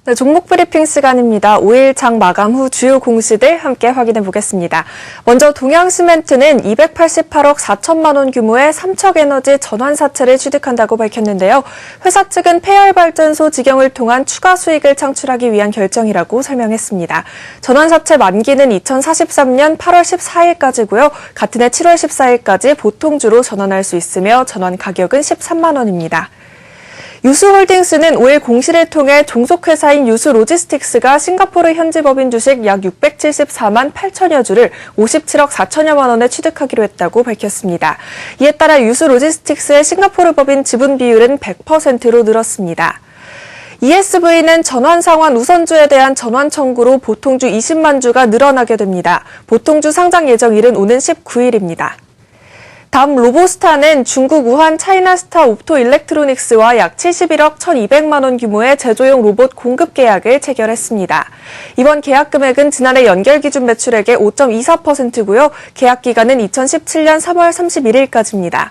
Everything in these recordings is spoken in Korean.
네, 종목 브리핑 시간입니다. 5일 장 마감 후 주요 공시들 함께 확인해 보겠습니다. 먼저 동양시멘트는 288억 4천만 원 규모의 삼척에너지 전환사채를 취득한다고 밝혔는데요. 회사 측은 폐열발전소 직영을 통한 추가 수익을 창출하기 위한 결정이라고 설명했습니다. 전환사채 만기는 2043년 8월 14일까지고요. 같은 해 7월 14일까지 보통주로 전환할 수 있으며 전환 가격은 13만 원입니다. 유수홀딩스는 5일 공시를 통해 종속회사인 유수로지스틱스가 싱가포르 현지법인 주식 약 674만 8천여 주를 57억 4천여만 원에 취득하기로 했다고 밝혔습니다. 이에 따라 유수로지스틱스의 싱가포르 법인 지분 비율은 100%로 늘었습니다. ESV는 전환상환 우선주에 대한 전환 청구로 보통주 20만 주가 늘어나게 됩니다. 보통주 상장 예정일은 오는 19일입니다. 다음 로보스타는 중국 우한 차이나스타 옵토 일렉트로닉스와 약 71억 1,200만 원 규모의 제조용 로봇 공급 계약을 체결했습니다. 이번 계약 금액은 지난해 연결 기준 매출액의 5.24%고요. 계약 기간은 2017년 3월 31일까지입니다.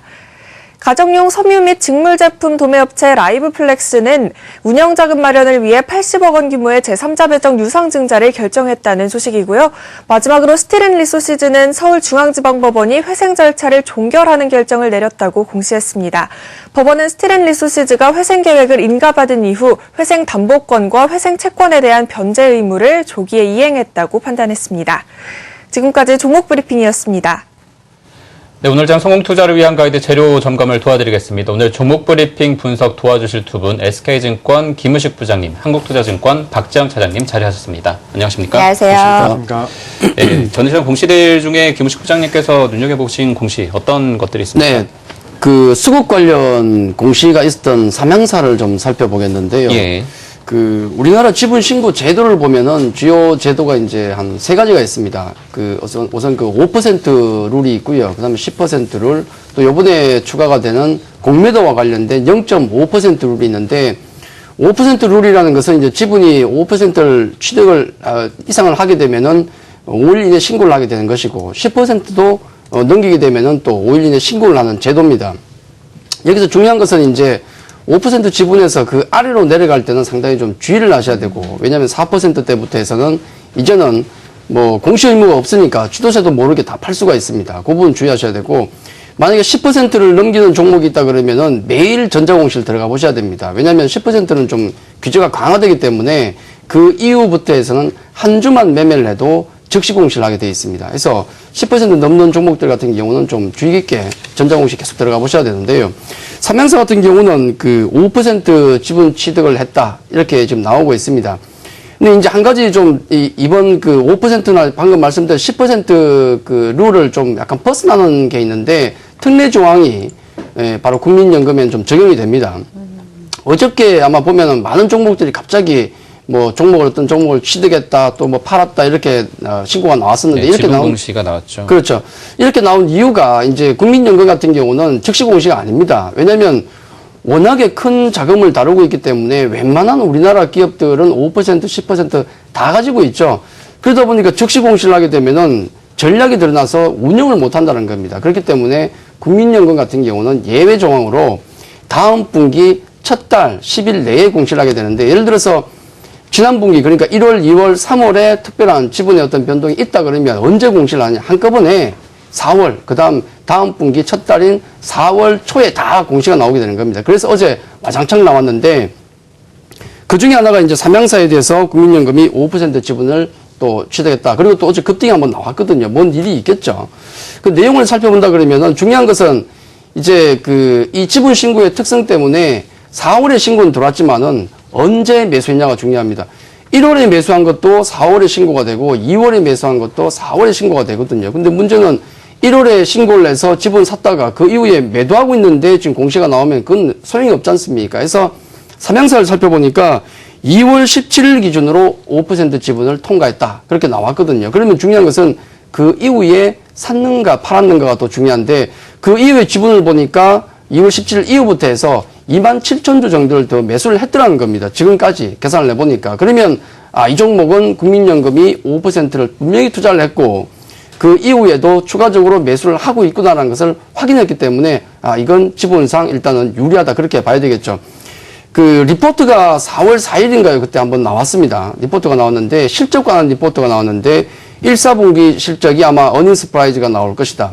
가정용 섬유 및 직물 제품 도매업체 라이브플렉스는 운영자금 마련을 위해 80억 원 규모의 제3자 배정 유상증자를 결정했다는 소식이고요. 마지막으로 스틸앤리소시즈는 서울중앙지방법원이 회생 절차를 종결하는 결정을 내렸다고 공시했습니다. 법원은 스틸앤리소시즈가 회생 계획을 인가받은 이후 회생 담보권과 회생 채권에 대한 변제 의무를 조기에 이행했다고 판단했습니다. 지금까지 종목 브리핑이었습니다. 네, 오늘 장 성공 투자를 위한 가이드 재료 점검을 도와드리겠습니다. 오늘 종목 브리핑 분석 도와주실 두 분, SK증권 김우식 부장님, 한국투자증권 박지영 차장님 자리하셨습니다. 안녕하십니까? 안녕하세요. 안녕하십니까? 네, 전 시장 공시들 중에 김우식 부장님께서 눈여겨보신 공시 어떤 것들이 있습니까? 네, 그 수급 관련 공시가 있었던 삼양사를 좀 살펴보겠는데요. 예. 우리나라 지분 신고 제도를 보면은 주요 제도가 이제 한 세 가지가 있습니다. 우선 5% 룰이 있고요. 그다음에 10% 룰, 또 요번에 추가가 되는 공매도와 관련된 0.5% 룰이 있는데 5% 룰이라는 것은 이제 지분이 5%를 취득을 이상을 하게 되면은 5일 이내 신고를 하게 되는 것이고 10%도 넘기게 되면은 또 5일 이내 신고를 하는 제도입니다. 여기서 중요한 것은 이제 5% 지분에서 그 아래로 내려갈 때는 상당히 좀 주의를 하셔야 되고, 왜냐하면 4%대부터 해서는 이제는 뭐 공시 의무가 없으니까 주도세도 모르게 다 팔 수가 있습니다. 그 부분 주의하셔야 되고, 만약에 10%를 넘기는 종목이 있다 그러면은 매일 전자공시를 들어가 보셔야 됩니다. 왜냐하면 10%는 좀 규제가 강화되기 때문에 그 이후부터 해서는 한 주만 매매를 해도 즉시 공시를 하게 되어 있습니다. 그래서 10% 넘는 종목들 같은 경우는 좀 주의 깊게 전자공시 계속 들어가 보셔야 되는데요. 삼양사 같은 경우는 5% 지분 취득을 했다, 이렇게 지금 나오고 있습니다. 근데 이제 한 가지 좀 이번 5%나 방금 말씀드린 10% 룰을 좀 약간 벗어나는 게 있는데, 특례 조항이 바로 국민연금에는 좀 적용이 됩니다. 어저께 아마 보면은 많은 종목들이 갑자기 뭐 어떤 종목을 취득했다, 또 뭐 팔았다, 이렇게 신고가 나왔었는데, 네, 이렇게 지분 공시가 나왔죠. 그렇죠. 이렇게 나온 이유가 이제 국민연금 같은 경우는 즉시 공시가 아닙니다. 왜냐하면 워낙에 큰 자금을 다루고 있기 때문에 웬만한 우리나라 기업들은 5%, 10% 다 가지고 있죠. 그러다 보니까 즉시 공시를 하게 되면은 전략이 드러나서 운영을 못 한다는 겁니다. 그렇기 때문에 국민연금 같은 경우는 예외 조항으로 다음 분기 첫 달 10일 내에 공시를 하게 되는데, 예를 들어서 지난 분기, 그러니까 1월, 2월, 3월에 특별한 지분의 어떤 변동이 있다 그러면 언제 공시를 하냐? 한꺼번에 4월, 다음 분기 첫 달인 4월 초에 다 공시가 나오게 되는 겁니다. 그래서 어제 와장창 나왔는데, 그 중에 하나가 이제 삼양사에 대해서 국민연금이 5% 지분을 또 취득했다. 그리고 또 어제 급등이 한번 나왔거든요. 뭔 일이 있겠죠. 그 내용을 살펴본다 그러면은 중요한 것은 이제 이 지분 신고의 특성 때문에 4월에 신고는 들어왔지만은 언제 매수했냐가 중요합니다. 1월에 매수한 것도 4월에 신고가 되고 2월에 매수한 것도 4월에 신고가 되거든요. 근데 문제는 1월에 신고를 해서 지분 샀다가 그 이후에 매도하고 있는데 지금 공시가 나오면 그건 소용이 없지 않습니까? 그래서 삼양사를 살펴보니까 2월 17일 기준으로 5% 지분을 통과했다, 그렇게 나왔거든요. 그러면 중요한 것은 그 이후에 샀는가 팔았는가가 더 중요한데, 그 이후에 지분을 보니까 2월 17일 이후부터 해서 27,000주 정도를 더 매수를 했더라는 겁니다. 지금까지 계산을 해보니까. 그러면 이 종목은 국민연금이 5%를 분명히 투자를 했고 그 이후에도 추가적으로 매수를 하고 있구나라는 것을 확인했기 때문에 이건 지분상 일단은 유리하다, 그렇게 봐야 되겠죠. 그 리포트가 4월 4일인가요? 그때 한번 나왔습니다. 리포트가 나왔는데 실적 관한 리포트가 나왔는데 1, 4분기 실적이 아마 어닝스 프라이즈가 나올 것이다.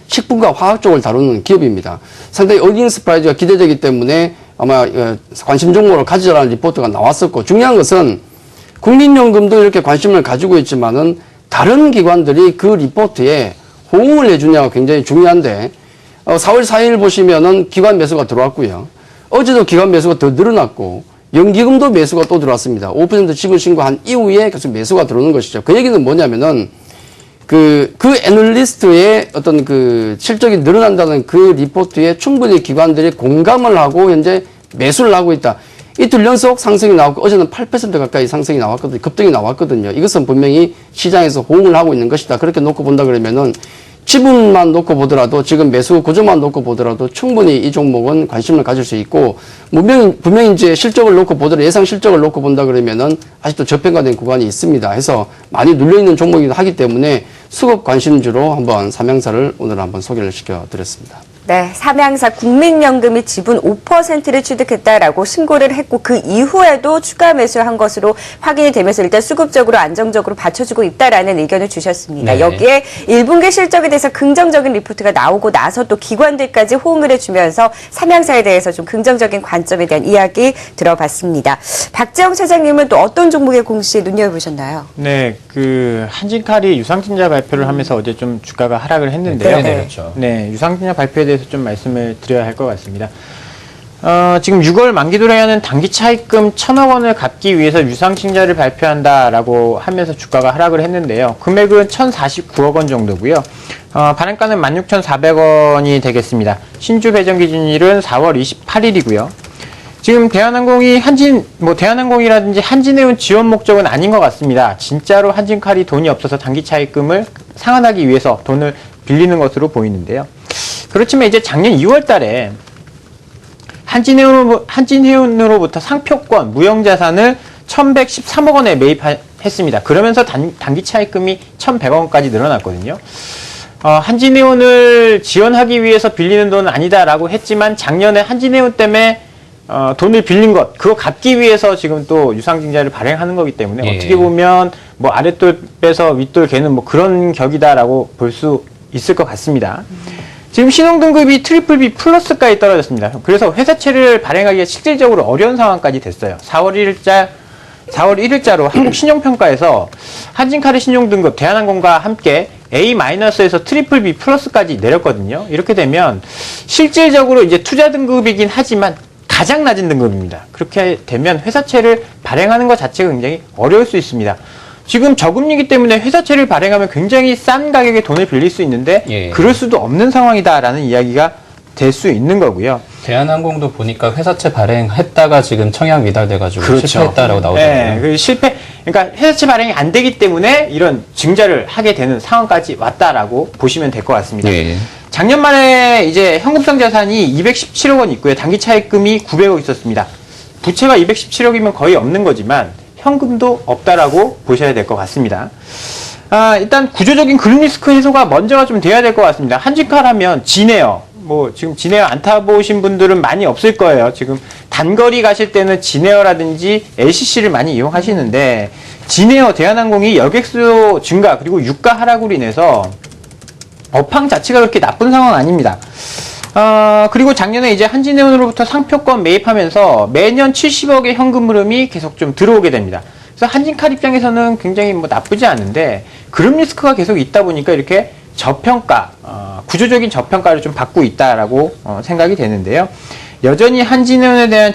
식품과 화학 쪽을 다루는 기업입니다. 상당히 어닝스 프라이즈가 기대되기 때문에 아마 관심 종목을 가지자라는 리포트가 나왔었고, 중요한 것은 국민연금도 이렇게 관심을 가지고 있지만은 다른 기관들이 그 리포트에 호응을 해주냐가 굉장히 중요한데, 4월 4일 보시면은 기관 매수가 들어왔고요. 어제도 기관 매수가 더 늘어났고, 연기금도 매수가 또 들어왔습니다. 5% 지분 신고한 이후에 계속 매수가 들어오는 것이죠. 그 얘기는 뭐냐면은, 그 애널리스트의 어떤 그 실적이 늘어난다는 그 리포트에 충분히 기관들이 공감을 하고 현재 매수를 하고 있다. 이틀 연속 상승이 나왔고, 어제는 8% 가까이 상승이 나왔거든요. 급등이 나왔거든요. 이것은 분명히 시장에서 호응을 하고 있는 것이다. 그렇게 놓고 본다 그러면은 지분만 놓고 보더라도, 지금 매수 구조만 놓고 보더라도 충분히 이 종목은 관심을 가질 수 있고, 분명히 이제 실적을 놓고 보더라도, 예상 실적을 놓고 본다 그러면은 아직도 저평가된 구간이 있습니다. 해서 많이 눌려있는 종목이기도 하기 때문에 수급 관심주로 한번 삼양사를 오늘 한번 소개를 시켜드렸습니다. 네, 삼양사 국민연금이 지분 5%를 취득했다라고 신고를 했고 그 이후에도 추가 매수한 것으로 확인이 되면서 일단 수급적으로 안정적으로 받쳐주고 있다라는 의견을 주셨습니다. 네. 여기에 1분기 실적에 대해서 긍정적인 리포트가 나오고 나서 또 기관들까지 호응을 해주면서 삼양사에 대해서 좀 긍정적인 관점에 대한 이야기 들어봤습니다. 박재영 차장님은 또 어떤 종목의 공시 눈여겨보셨나요? 네, 그 한진칼이 유상증자 발표를 하면서 어제 좀 주가가 하락을 했는데요. 네, 그렇죠. 네, 유상증자 발표에 대해서 좀 말씀을 드려야 할 것 같습니다. 지금 6월 만기 도래하는 단기 차입금 1,000억 원을 갚기 위해서 유상증자를 발표한다라고 하면서 주가가 하락을 했는데요. 금액은 1,049억 원 정도고요. 발행가는 16,400원이 되겠습니다. 신주 배정 기준일은 4월 28일이고요. 지금 대한항공이 대한항공이라든지 한진해운 지원 목적은 아닌 것 같습니다. 진짜로 한진칼이 돈이 없어서 단기 차입금을 상환하기 위해서 돈을 빌리는 것으로 보이는데요. 그렇지만 이제 작년 2월 달에 한진해운으로부터 상표권, 무형자산을 1,113억 원에 매입했습니다. 그러면서 단기 차입금이 1,100억 원까지 늘어났거든요. 한진해운을 지원하기 위해서 빌리는 돈은 아니다라고 했지만 작년에 한진해운 때문에 돈을 빌린 것, 그거 갚기 위해서 지금 또 유상증자를 발행하는 거기 때문에 예. 어떻게 보면 뭐 아랫돌 빼서 윗돌 개는 뭐 그런 격이다라고 볼 수 있을 것 같습니다. 지금 신용등급이 트리플 B 플러스까지 떨어졌습니다. 그래서 회사채를 발행하기가 실질적으로 어려운 상황까지 됐어요. 4월 1일자로 한국신용평가에서 한진칼의 신용등급 대한항공과 함께 A-에서 트리플 B 플러스까지 내렸거든요. 이렇게 되면 실질적으로 이제 투자 등급이긴 하지만 가장 낮은 등급입니다. 그렇게 되면 회사채를 발행하는 것 자체가 굉장히 어려울 수 있습니다. 지금 저금리이기 때문에 회사채를 발행하면 굉장히 싼 가격에 돈을 빌릴 수 있는데 예. 그럴 수도 없는 상황이다라는 이야기가 될 수 있는 거고요. 대한항공도 보니까 회사채 발행했다가 지금 청약 미달돼가지고 그렇죠. 실패했다라고 나오잖아요. 네, 그러니까 회사채 발행이 안 되기 때문에 이런 증자를 하게 되는 상황까지 왔다라고 보시면 될 것 같습니다. 예. 작년 말에 이제 현금성 자산이 217억 원 있고요. 단기 차입금이 900억 있었습니다. 부채가 217억이면 거의 없는 거지만 현금도 없다라고 보셔야 될 것 같습니다. 일단 구조적인 그룹 리스크 해소가 먼저가 좀 돼야 될 것 같습니다. 한진칼 하면 진에어, 지금 진에어 안 타보신 분들은 많이 없을 거예요. 지금 단거리 가실 때는 진에어라든지 LCC를 많이 이용하시는데 진에어 대한항공이 여객수 증가 그리고 유가 하락으로 인해서 업황 자체가 그렇게 나쁜 상황 아닙니다. 그리고 작년에 이제 한진해운으로부터 상표권 매입하면서 매년 70억의 현금 흐름이 계속 좀 들어오게 됩니다. 그래서 한진칼 입장에서는 굉장히 나쁘지 않은데 그룹 리스크가 계속 있다 보니까 이렇게 저평가, 구조적인 저평가를 좀 받고 있다라고 생각이 되는데요. 여전히 한진해운에 대한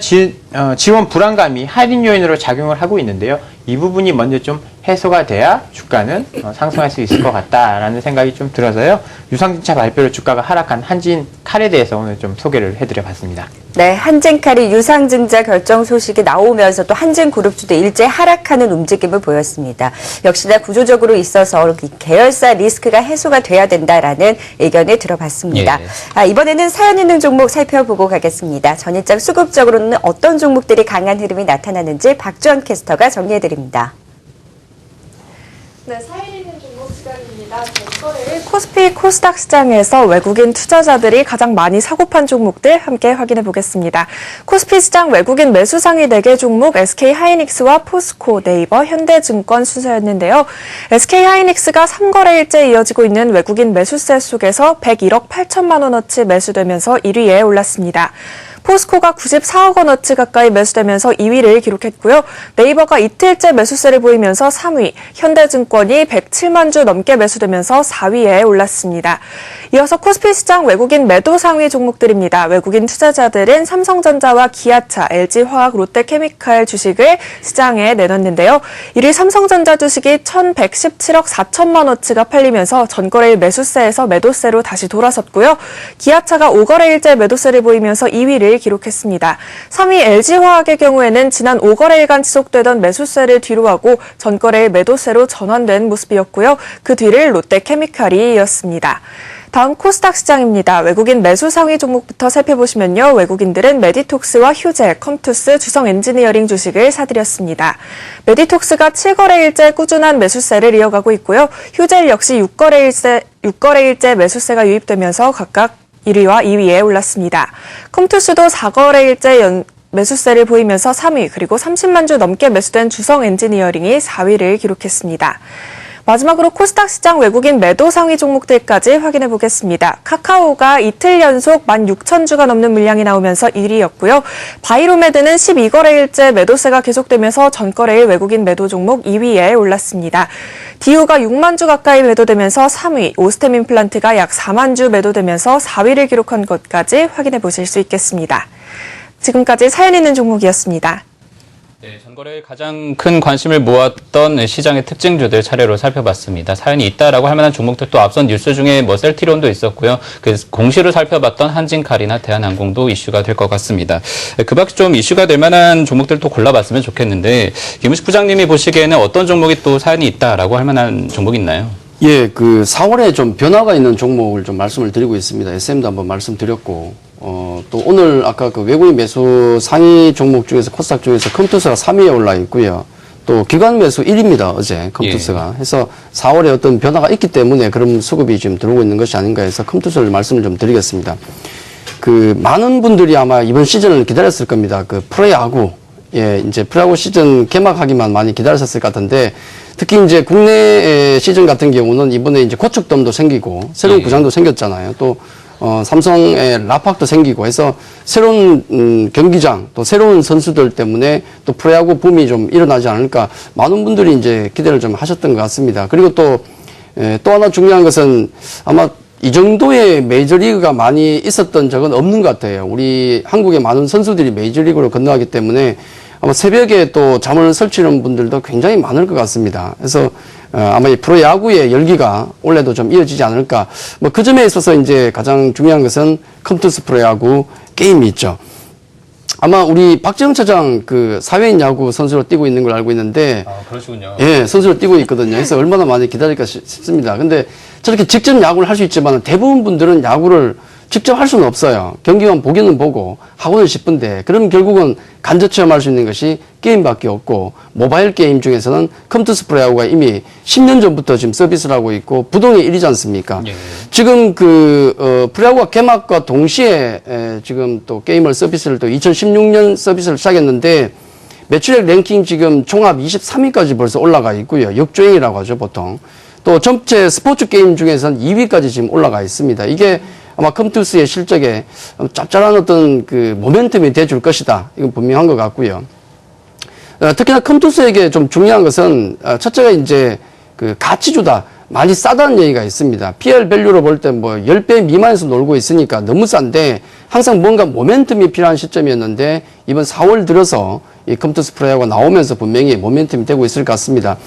지원 불안감이 할인 요인으로 작용을 하고 있는데요. 이 부분이 먼저 좀 해소가 돼야 주가는 상승할 수 있을 것 같다라는 생각이 좀 들어서요. 유상증자 발표로 주가가 하락한 한진칼에 대해서 오늘 좀 소개를 해드려 봤습니다. 네, 한진칼이 유상증자 결정 소식이 나오면서 또 한진그룹주도 일제 하락하는 움직임을 보였습니다. 역시나 구조적으로 있어서 계열사 리스크가 해소가 돼야 된다라는 의견을 들어봤습니다. 예. 이번에는 사연 있는 종목 살펴보고 가겠습니다. 전일장 수급적으로는 어떤 종목들이 강한 흐름이 나타나는지 박주원 캐스터가 정리해드립니다. 네, 사연 있는 종목 시간입니다. 코스피 코스닥 시장에서 외국인 투자자들이 가장 많이 사고판 종목들 함께 확인해 보겠습니다. 코스피 시장 외국인 매수 상위 4개 종목 SK하이닉스와 포스코, 네이버, 현대증권 순서였는데요. SK하이닉스가 3거래일째 이어지고 있는 외국인 매수세 속에서 101억 8천만 원어치 매수되면서 1위에 올랐습니다. 포스코가 94억 원어치 가까이 매수되면서 2위를 기록했고요. 네이버가 이틀째 매수세를 보이면서 3위, 현대증권이 107만 주 넘게 매수되면서 4위에 올랐습니다. 이어서 코스피 시장 외국인 매도 상위 종목들입니다. 외국인 투자자들은 삼성전자와 기아차, LG화학, 롯데케미칼 주식을 시장에 내놨는데요. 1위 삼성전자 주식이 1,117억 4천만 원어치가 팔리면서 전거래일 매수세에서 매도세로 다시 돌아섰고요. 기아차가 5거래일째 매도세를 보이면서 2위를 기록했습니다. 3위 LG화학의 경우에는 지난 5거래일간 지속되던 매수세를 뒤로하고 전거래일 매도세로 전환된 모습이었고요. 그 뒤를 롯데케미칼이 이었습니다. 다음 코스닥 시장입니다. 외국인 매수 상위 종목부터 살펴보시면요. 외국인들은 메디톡스와 휴젤, 컴투스, 주성엔지니어링 주식을 사들였습니다. 메디톡스가 7거래일째 꾸준한 매수세를 이어가고 있고요. 휴젤 역시 6거래일째 매수세가 유입되면서 각각 1위와 2위에 올랐습니다. 컴투스도 4거래일째 매수세를 보이면서 3위, 그리고 30만 주 넘게 매수된 주성엔지니어링이 4위를 기록했습니다. 마지막으로 코스닥 시장 외국인 매도 상위 종목들까지 확인해 보겠습니다. 카카오가 이틀 연속 16,000주가 넘는 물량이 나오면서 1위였고요. 바이로메드는 12거래일째 매도세가 계속되면서 전거래일 외국인 매도 종목 2위에 올랐습니다. 디오가 6만 주 가까이 매도되면서 3위, 오스템 임플란트가 약 4만 주 매도되면서 4위를 기록한 것까지 확인해 보실 수 있겠습니다. 지금까지 사연 있는 종목이었습니다. 네, 전거래에 가장 큰 관심을 모았던 시장의 특징주들 차례로 살펴봤습니다. 사연이 있다라고 할 만한 종목들 또 앞선 뉴스 중에 셀트리온도 있었고요. 그 공시로 살펴봤던 한진칼이나 대한항공도 이슈가 될 것 같습니다. 그 밖에 좀 이슈가 될 만한 종목들 또 골라봤으면 좋겠는데 김우식 부장님이 보시기에는 어떤 종목이 또 사연이 있다라고 할 만한 종목이 있나요? 예, 그 4월에 좀 변화가 있는 종목을 좀 말씀을 드리고 있습니다. SM도 한번 말씀드렸고, 또 오늘 아까 그 외국인 매수 상위 종목 중에서 코스닥 중에서 컴투스가 3위에 올라 있고요. 또 기관 매수 1위입니다. 어제 컴투스가. 해서 4월에 어떤 변화가 있기 때문에 그런 수급이 지금 들어오고 있는 것이 아닌가 해서 컴투스를 말씀을 좀 드리겠습니다. 그 많은 분들이 아마 이번 시즌을 기다렸을 겁니다. 그 프로야구. 예, 이제 프로야구 시즌 개막하기만 많이 기다렸을 것 같은데 특히 이제 국내 시즌 같은 경우는 이번에 이제 고척돔도 생기고 새로운 구장도 생겼잖아요. 또 삼성의 라팍도 생기고 해서 새로운 경기장 또 새로운 선수들 때문에 또 프로야구 붐이 좀 일어나지 않을까 많은 분들이 이제 기대를 좀 하셨던 것 같습니다. 그리고 또 하나 중요한 것은 아마 이 정도의 메이저리그가 많이 있었던 적은 없는 것 같아요. 우리 한국의 많은 선수들이 메이저리그로 건너가기 때문에 아마 새벽에 또 잠을 설치는 분들도 굉장히 많을 것 같습니다. 그래서 아마 이 프로야구의 열기가 올해도 좀 이어지지 않을까. 뭐 그 점에 있어서 이제 가장 중요한 것은 컴투스 프로야구 게임이 있죠. 아마 우리 박지영 차장 그 사회인 야구 선수로 뛰고 있는 걸 알고 있는데. 아, 그러시군요. 예, 선수로 뛰고 있거든요. 그래서 얼마나 많이 기다릴까 싶습니다. 근데 저렇게 직접 야구를 할 수 있지만 대부분 분들은 야구를 직접 할 수는 없어요. 경기만 보기는 보고 하고는 싶은데 그럼 결국은 간접 체험할 수 있는 것이 게임밖에 없고 모바일 게임 중에서는 컴투스 프로야구가 이미 10년 전부터 지금 서비스를 하고 있고 부동의 1위지 않습니까? 예. 지금 프로야구가 개막과 동시에 지금 또 게임을 서비스를 또 2016년 서비스를 시작했는데 매출액 랭킹 지금 종합 23위까지 벌써 올라가 있고요. 역주행이라고 하죠, 보통. 또 전체 스포츠 게임 중에서는 2위까지 지금 올라가 있습니다. 이게 아마 컴투스의 실적에 짭짤한 어떤 그 모멘텀이 돼줄 것이다. 이건 분명한 것 같고요. 특히나 컴투스에게 좀 중요한 것은 첫째가 이제 그 가치주다. 많이 싸다는 얘기가 있습니다. PL 밸류로 볼 때 뭐 10배 미만에서 놀고 있으니까 너무 싼데 항상 뭔가 모멘텀이 필요한 시점이었는데 이번 4월 들어서 이 컴투스 프로야구가 나오면서 분명히 모멘텀이 되고 있을 것 같습니다.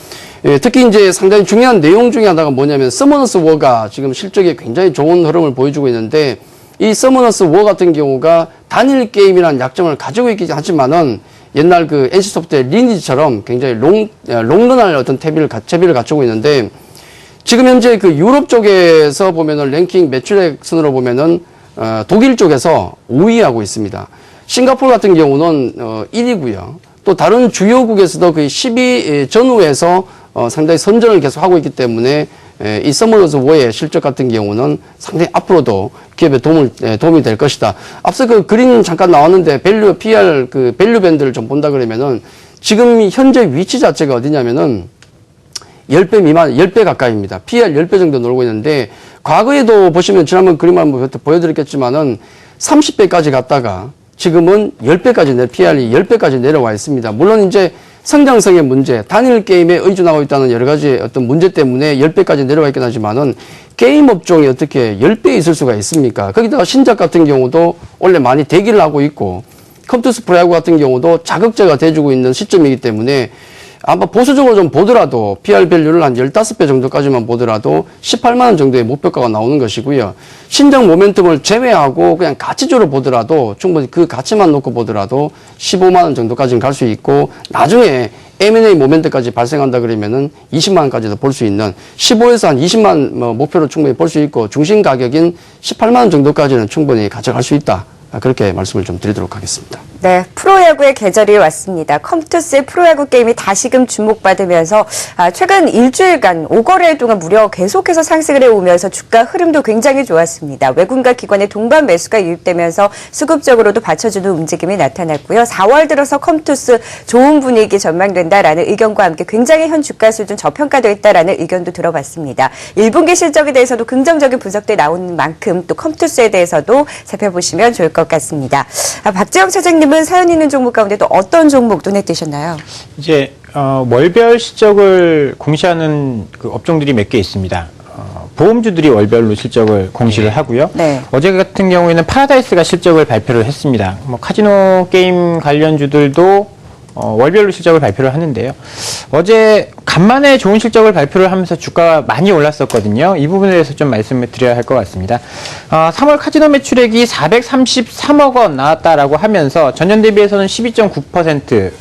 예, 특히 이제 상당히 중요한 내용 중에 하나가 뭐냐면 서머너스 워가 지금 실적에 굉장히 좋은 흐름을 보여주고 있는데 이 서머너스 워 같은 경우가 단일 게임이라는 약점을 가지고 있긴 하지만은 옛날 그 NC소프트의 리니지처럼 굉장히 롱런할 어떤 채비를 갖추고 있는데 지금 현재 그 유럽 쪽에서 보면은 랭킹 매출액 순으로 보면은 독일 쪽에서 5위하고 있습니다. 싱가포르 같은 경우는 1위고요. 또 다른 주요국에서도 거의 10위 전후에서 상당히 선전을 계속 하고 있기 때문에 이 서머너스 워의 실적 같은 경우는 상당히 앞으로도 기업에 도움이 될 것이다. 앞서 그 그림 잠깐 나왔는데 밸류 PR 그 밸류 밴드를 좀 본다 그러면은 지금 현재 위치 자체가 어디냐면은 10배 미만, 10배 가까이입니다. PR 10배 정도 놀고 있는데, 과거에도 보시면 지난번 그림 한번 보여드렸겠지만은 30배까지 갔다가 지금은 10배까지 PR이 10배까지 내려와 있습니다. 물론 이제 성장성의 문제, 단일 게임에 의존하고 있다는 여러 가지 어떤 문제 때문에 10배까지 내려와 있긴 하지만은 게임 업종이 어떻게 10배 있을 수가 있습니까? 거기다가 신작 같은 경우도 원래 많이 대기를 하고 있고, 컴투스 프로야구 같은 경우도 자극제가 돼주고 있는 시점이기 때문에 아마 보수적으로 좀 보더라도 PR 밸류를 한 15배 정도까지만 보더라도 18만 원 정도의 목표가가 나오는 것이고요. 신작 모멘텀을 제외하고 그냥 가치적으로 보더라도 충분히 그 가치만 놓고 보더라도 15만 원 정도까지는 갈 수 있고 나중에 M&A 모멘트까지 발생한다 그러면은 20만 원까지도 볼 수 있는 15에서 한 20만 목표로 충분히 볼 수 있고 중심 가격인 18만 원 정도까지는 충분히 가져갈 수 있다. 그렇게 말씀을 좀 드리도록 하겠습니다. 네, 프로야구의 계절이 왔습니다. 컴투스의 프로야구 게임이 다시금 주목받으면서 최근 일주일간 5거래일 동안 무려 계속해서 상승을 해오면서 주가 흐름도 굉장히 좋았습니다. 외국인과 기관의 동반 매수가 유입되면서 수급적으로도 받쳐주는 움직임이 나타났고요. 4월 들어서 컴투스 좋은 분위기 전망된다라는 의견과 함께 굉장히 현 주가 수준 저평가되어 있다라는 의견도 들어봤습니다. 1분기 실적에 대해서도 긍정적인 분석들이 나오는 만큼 또 컴투스에 대해서도 살펴보시면 좋을 것 같습니다. 박지영 차장님은 사연 있는 종목 가운데 또 어떤 종목 눈에 띄셨나요? 이제 월별 실적을 공시하는 그 업종들이 몇 개 있습니다. 보험주들이 월별로 실적을 공시를 하고요. 네. 어제 같은 경우에는 파라다이스가 실적을 발표를 했습니다. 카지노 게임 관련주들도 월별로 실적을 발표를 하는데요. 어제 간만에 좋은 실적을 발표를 하면서 주가가 많이 올랐었거든요. 이 부분에 대해서 좀 말씀을 드려야 할 것 같습니다. 3월 카지노 매출액이 433억 원 나왔다라고 하면서 전년 대비해서는 12.9%,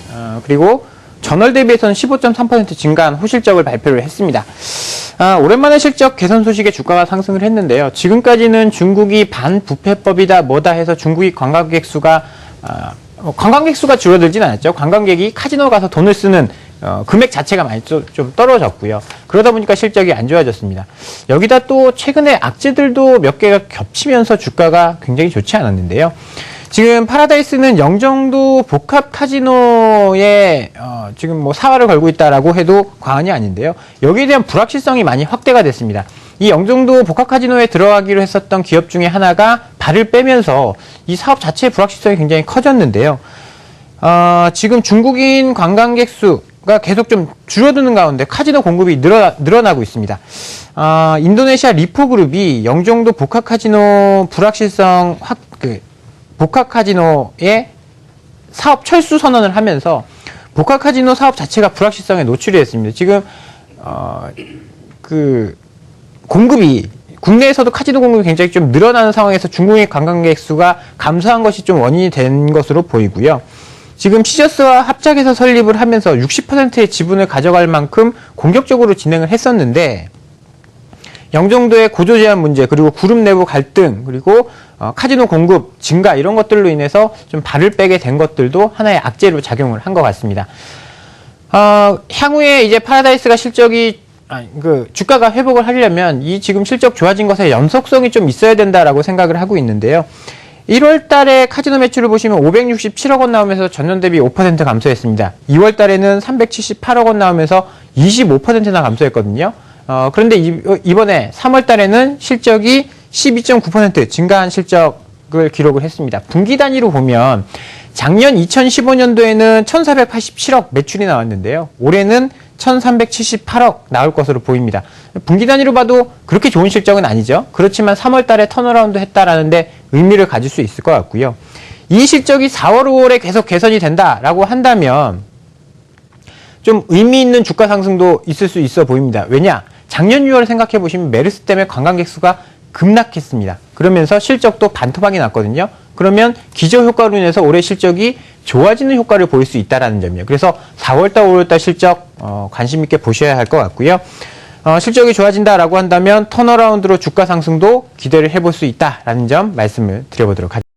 그리고 전월 대비해서는 15.3% 증가한 호실적을 발표를 했습니다. 오랜만에 실적 개선 소식에 주가가 상승을 했는데요. 지금까지는 중국이 반부패법이다 뭐다 해서 중국이 관광객 수가 줄어들진 않았죠. 관광객이 카지노 가서 돈을 쓰는 금액 자체가 많이 좀 떨어졌고요. 그러다 보니까 실적이 안 좋아졌습니다. 여기다 또 최근에 악재들도 몇 개가 겹치면서 주가가 굉장히 좋지 않았는데요. 지금 파라다이스는 영종도 복합 카지노에 지금 사활을 걸고 있다라고 해도 과언이 아닌데요. 여기에 대한 불확실성이 많이 확대가 됐습니다. 이 영종도 복합 카지노에 들어가기로 했었던 기업 중에 하나가 발을 빼면서 이 사업 자체의 불확실성이 굉장히 커졌는데요. 지금 중국인 관광객 수가 계속 좀 줄어드는 가운데 카지노 공급이 늘어나고 있습니다. 인도네시아 리포그룹이 영종도 복합 카지노 불확실성 복합 카지노의 사업 철수 선언을 하면서 복합 카지노 사업 자체가 불확실성에 노출이 됐습니다. 지금 공급이 국내에서도 카지노 공급이 굉장히 좀 늘어나는 상황에서 중국인 관광객 수가 감소한 것이 좀 원인이 된 것으로 보이고요. 지금 시저스와 합작해서 설립을 하면서 60%의 지분을 가져갈 만큼 공격적으로 진행을 했었는데 영종도의 고조 제한 문제, 그리고 그룹 내부 갈등, 그리고 카지노 공급 증가 이런 것들로 인해서 좀 발을 빼게 된 것들도 하나의 악재로 작용을 한 것 같습니다. 향후에 이제 파라다이스가 주가가 회복을 하려면 이 지금 실적 좋아진 것에 연속성이 좀 있어야 된다라고 생각을 하고 있는데요. 1월 달에 카지노 매출을 보시면 567억 원 나오면서 전년 대비 5% 감소했습니다. 2월 달에는 378억 원 나오면서 25%나 감소했거든요. 그런데 이번에 3월 달에는 실적이 12.9% 증가한 실적을 기록을 했습니다. 분기 단위로 보면 작년 2015년도에는 1,487억 매출이 나왔는데요. 올해는 1,378억 나올 것으로 보입니다. 분기 단위로 봐도 그렇게 좋은 실적은 아니죠. 그렇지만 3월 달에 턴어라운드 했다라는데 의미를 가질 수 있을 것 같고요. 이 실적이 4월, 5월에 계속 개선이 된다라고 한다면 좀 의미 있는 주가 상승도 있을 수 있어 보입니다. 왜냐? 작년 6월 생각해 보시면 메르스 때문에 관광객 수가 급락했습니다. 그러면서 실적도 반토막이 났거든요. 그러면 기저 효과로 인해서 올해 실적이 좋아지는 효과를 보일 수 있다는 점이에요. 그래서 4월달, 5월달 실적 관심 있게 보셔야 할 것 같고요. 실적이 좋아진다라고 한다면 턴어라운드로 주가 상승도 기대를 해볼 수 있다라는 점 말씀을 드려보도록 하겠습니다.